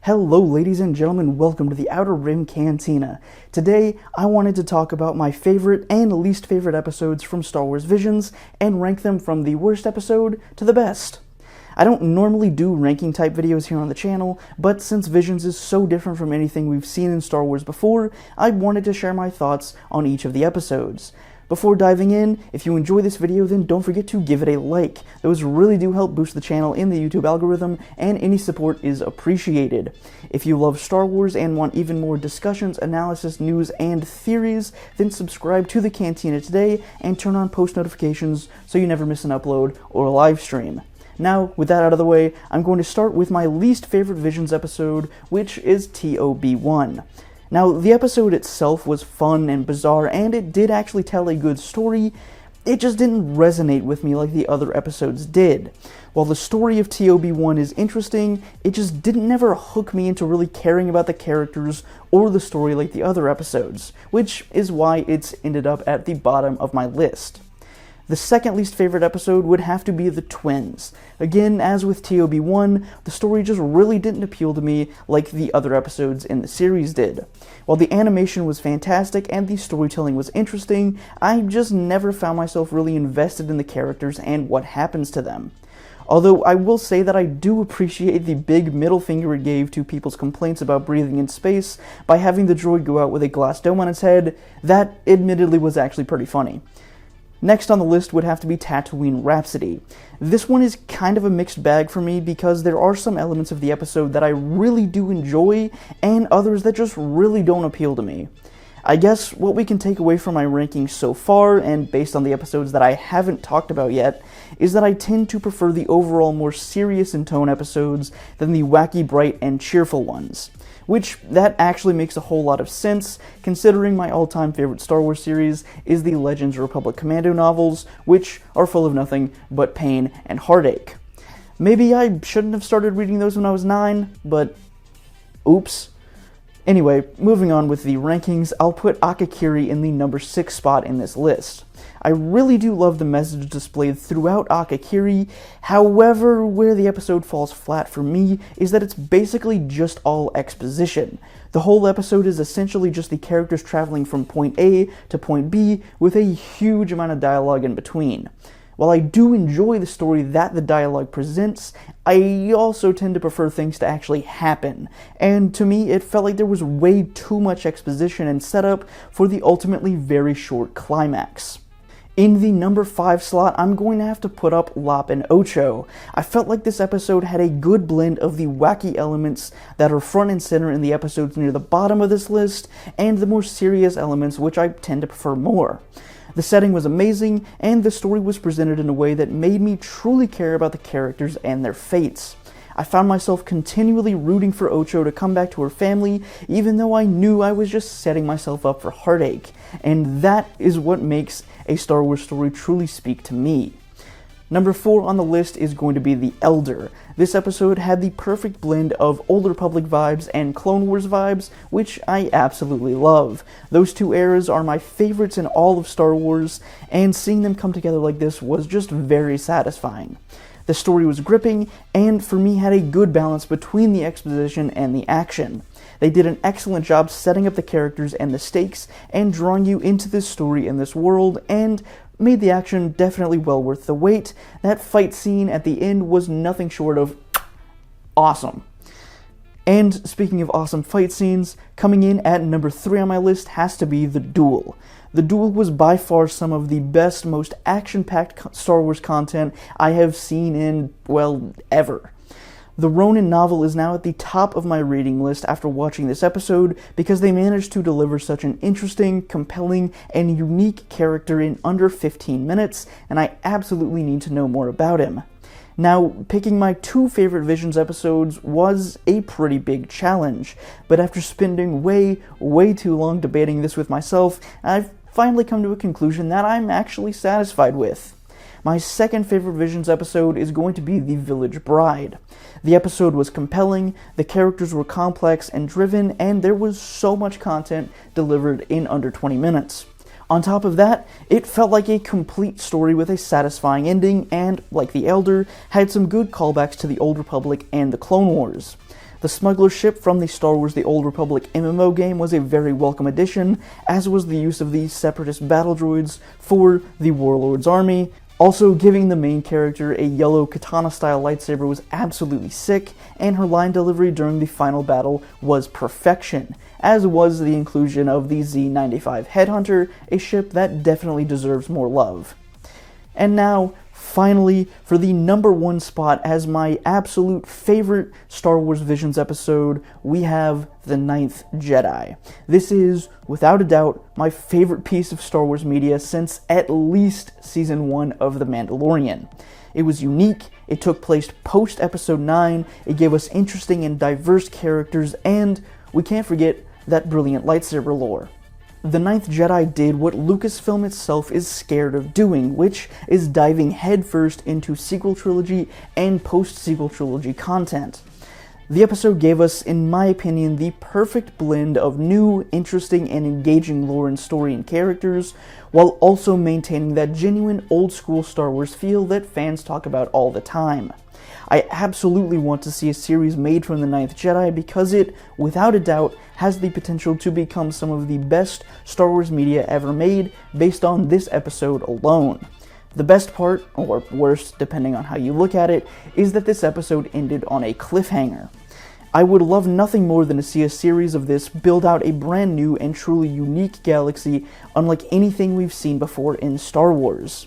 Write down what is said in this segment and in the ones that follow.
Hello ladies and gentlemen, welcome to the Outer Rim Cantina. Today, I wanted to talk about my favorite and least favorite episodes from Star Wars Visions and rank them from the worst episode to the best. I don't normally do ranking type videos here on the channel, but since Visions is so different from anything we've seen in Star Wars before, I wanted to share my thoughts on each of the episodes. Before diving in, if you enjoy this video, then don't forget to give it a like. Those really do help boost the channel in the YouTube algorithm, and any support is appreciated. If you love Star Wars and want even more discussions, analysis, news, and theories, then subscribe to the Cantina today and turn on post notifications so you never miss an upload or a live stream. Now, with that out of the way, I'm going to start with my least favorite Visions episode, which is TOB1. Now, the episode itself was fun and bizarre, and it did actually tell a good story. It just didn't resonate with me like the other episodes did. While the story of TOB1 is interesting, it just didn't never hook me into really caring about the characters or the story like the other episodes, which is why it's ended up at the bottom of my list. The second least favorite episode would have to be the twins. Again, as with TOB1, the story just really didn't appeal to me like the other episodes in the series did. While the animation was fantastic and the storytelling was interesting, I just never found myself really invested in the characters and what happens to them. Although I will say that I do appreciate the big middle finger it gave to people's complaints about breathing in space by having the droid go out with a glass dome on its head. That admittedly was actually pretty funny. Next on the list would have to be Tatooine Rhapsody. This one is kind of a mixed bag for me because there are some elements of the episode that I really do enjoy and others that just really don't appeal to me. I guess what we can take away from my rankings so far, and based on the episodes that I haven't talked about yet, is that I tend to prefer the overall more serious in tone episodes than the wacky, bright, and cheerful ones. Which, that actually makes a whole lot of sense, considering my all-time favorite Star Wars series is the Legends of Republic Commando novels, which are full of nothing but pain and heartache. Maybe I shouldn't have started reading those when I was 9, but oops. Anyway, moving on with the rankings, I'll put Akakiri in the number 6 spot in this list. I really do love the message displayed throughout Akakiri, however, where the episode falls flat for me is that it's basically just all exposition. The whole episode is essentially just the characters traveling from point A to point B with a huge amount of dialogue in between. While I do enjoy the story that the dialogue presents, I also tend to prefer things to actually happen, and to me it felt like there was way too much exposition and setup for the ultimately very short climax. In the number 5 slot, I'm going to have to put up Lop and Ocho. I felt like this episode had a good blend of the wacky elements that are front and center in the episodes near the bottom of this list, and the more serious elements which I tend to prefer more. The setting was amazing, and the story was presented in a way that made me truly care about the characters and their fates. I found myself continually rooting for Ocho to come back to her family, even though I knew I was just setting myself up for heartache, and that is what makes a Star Wars story truly speak to me. Number 4 on the list is going to be The Elder. This episode had the perfect blend of Old Republic vibes and Clone Wars vibes, which I absolutely love. Those two eras are my favorites in all of Star Wars, and seeing them come together like this was just very satisfying. The story was gripping, and for me had a good balance between the exposition and the action. They did an excellent job setting up the characters and the stakes, and drawing you into this story and this world, and made the action definitely well worth the wait. That fight scene at the end was nothing short of awesome. And speaking of awesome fight scenes, coming in at number 3 on my list has to be The Duel. The Duel was by far some of the best, most action-packed Star Wars content I have seen in, well, ever. The Ronin novel is now at the top of my reading list after watching this episode because they managed to deliver such an interesting, compelling, and unique character in under 15 minutes, and I absolutely need to know more about him. Now, picking my 2 favorite Visions episodes was a pretty big challenge, but after spending way too long debating this with myself, I've finally come to a conclusion that I'm actually satisfied with. My second favorite Visions episode is going to be The Village Bride. The episode was compelling, the characters were complex and driven, and there was so much content delivered in under 20 minutes. On top of that, it felt like a complete story with a satisfying ending and, like The Elder, had some good callbacks to the Old Republic and the Clone Wars. The smuggler ship from the Star Wars The Old Republic MMO game was a very welcome addition, as was the use of the Separatist battle droids for the Warlord's army. Also, giving the main character a yellow katana-style lightsaber was absolutely sick, and her line delivery during the final battle was perfection, as was the inclusion of the Z-95 Headhunter, a ship that definitely deserves more love. And now, finally, for the #1 spot as my absolute favorite Star Wars Visions episode, we have The Ninth Jedi. This is, without a doubt, my favorite piece of Star Wars media since at least Season 1 of The Mandalorian. It was unique, it took place post-Episode 9, it gave us interesting and diverse characters, and we can't forget that brilliant lightsaber lore. The Ninth Jedi did what Lucasfilm itself is scared of doing, which is diving headfirst into sequel trilogy and post-sequel trilogy content. The episode gave us, in my opinion, the perfect blend of new, interesting, and engaging lore and story and characters, while also maintaining that genuine old-school Star Wars feel that fans talk about all the time. I absolutely want to see a series made from The Ninth Jedi because it, without a doubt, has the potential to become some of the best Star Wars media ever made based on this episode alone. The best part, or worst depending on how you look at it, is that this episode ended on a cliffhanger. I would love nothing more than to see a series of this build out a brand new and truly unique galaxy unlike anything we've seen before in Star Wars.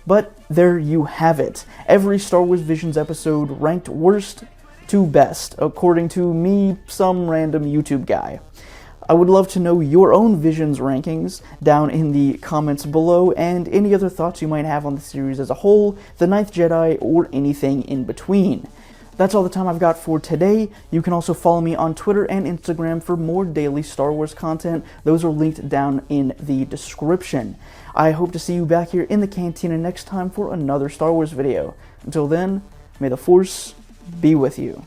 But there you have it. Every Star Wars Visions episode ranked worst to best, according to me, some random YouTube guy. I would love to know your own Visions rankings down in the comments below, and any other thoughts you might have on the series as a whole, The Ninth Jedi, or anything in between. That's all the time I've got for today. You can also follow me on Twitter and Instagram for more daily Star Wars content. Those are linked down in the description. I hope to see you back here in the Cantina next time for another Star Wars video. Until then, may the Force be with you.